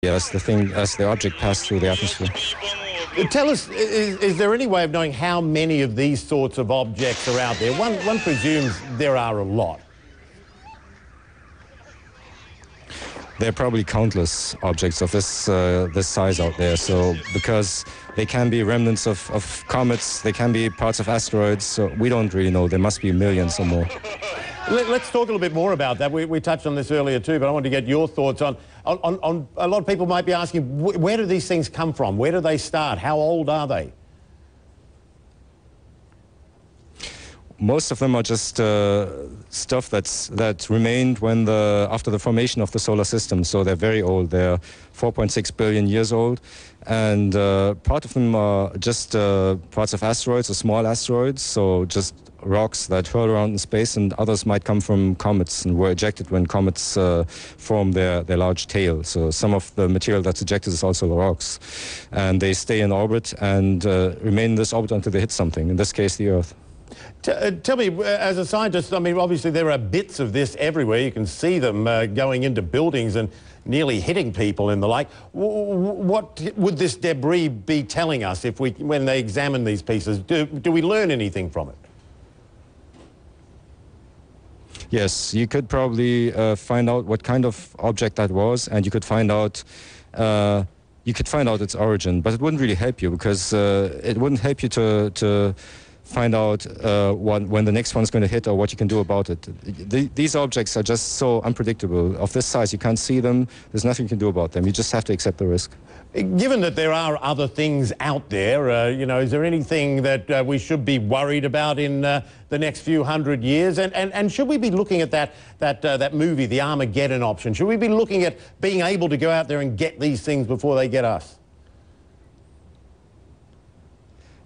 as the object passed through the atmosphere. Tell us, is there any way of knowing how many of these sorts of objects are out there? One presumes there are a lot. There are probably countless objects of this size out there. So because they can be remnants of comets, they can be parts of asteroids. So we don't really know. There must be millions or more. Let's talk a little bit more about that. We touched on this earlier too, but I want to get your thoughts on a lot of people might be asking, where do these things come from? Where do they start? How old are they? Most of them are just stuff that remained after the formation of the solar system. So they're very old. They're 4.6 billion years old. And part of them are just parts of asteroids or small asteroids, so just rocks that hurl around in space, and others might come from comets and were ejected when comets form their large tail. So some of the material that's ejected is also rocks. And they stay in orbit and remain in this orbit until they hit something, in this case the Earth. Tell me, as a scientist, I mean, obviously there are bits of this everywhere. You can see them going into buildings and nearly hitting people and the like. What would this debris be telling us when they examine these pieces? Do we learn anything from it? Yes, you could probably find out what kind of object that was, and you could find out its origin, but it wouldn't really help you, because it wouldn't help you to find out when the next one's going to hit or what you can do about it. These objects are just so unpredictable. Of this size, you can't see them. There's nothing you can do about them. You just have to accept the risk. Given that there are other things out there, you know, is there anything that we should be worried about in the next few hundred years? And should we be looking at that movie, the Armageddon option? Should we be looking at being able to go out there and get these things before they get us?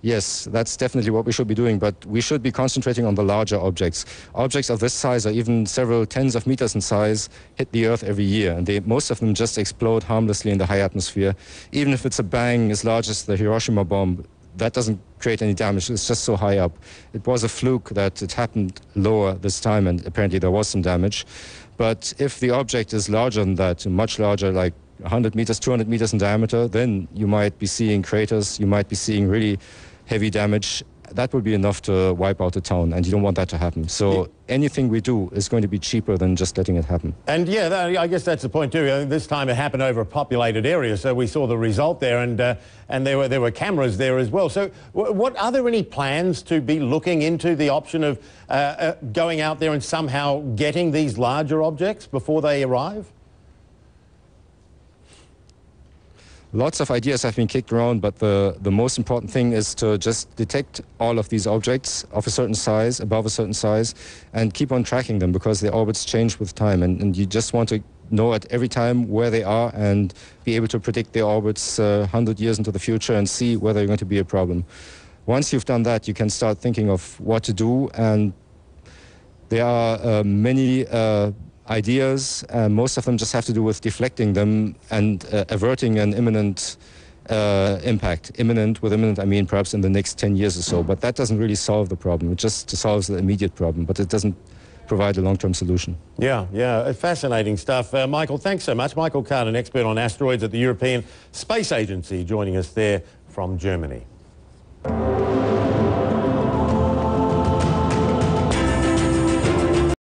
Yes, that's definitely what we should be doing, but we should be concentrating on the larger objects. Objects of this size, or even several tens of meters in size, hit the Earth every year, and most of them just explode harmlessly in the high atmosphere. Even if it's a bang as large as the Hiroshima bomb, that doesn't create any damage. It's just so high up. It was a fluke that it happened lower this time, and apparently there was some damage. But if the object is larger than that, much larger, like 100 meters, 200 meters in diameter, then you might be seeing craters, you might be seeing really heavy damage. That would be enough to wipe out a town, and you don't want that to happen. So anything we do is going to be cheaper than just letting it happen. And yeah, I guess that's the point too. This time it happened over a populated area, so we saw the result there, and there were cameras there as well. So are there any plans to be looking into the option of going out there and somehow getting these larger objects before they arrive? Lots of ideas have been kicked around, but the most important thing is to just detect all of these objects of a certain size, above a certain size, and keep on tracking them, because their orbits change with time, and you just want to know at every time where they are and be able to predict their orbits 100 years into the future and see whether you're going to be a problem. Once you've done that, you can start thinking of what to do, and there are many ideas. Most of them just have to do with deflecting them and averting an imminent impact. Imminent, with imminent I mean perhaps in the next 10 years or so, but that doesn't really solve the problem. It just solves the immediate problem, but it doesn't provide a long-term solution. Yeah, fascinating stuff. Michael, thanks so much. Michael Kahn, an expert on asteroids at the European Space Agency, joining us there from Germany.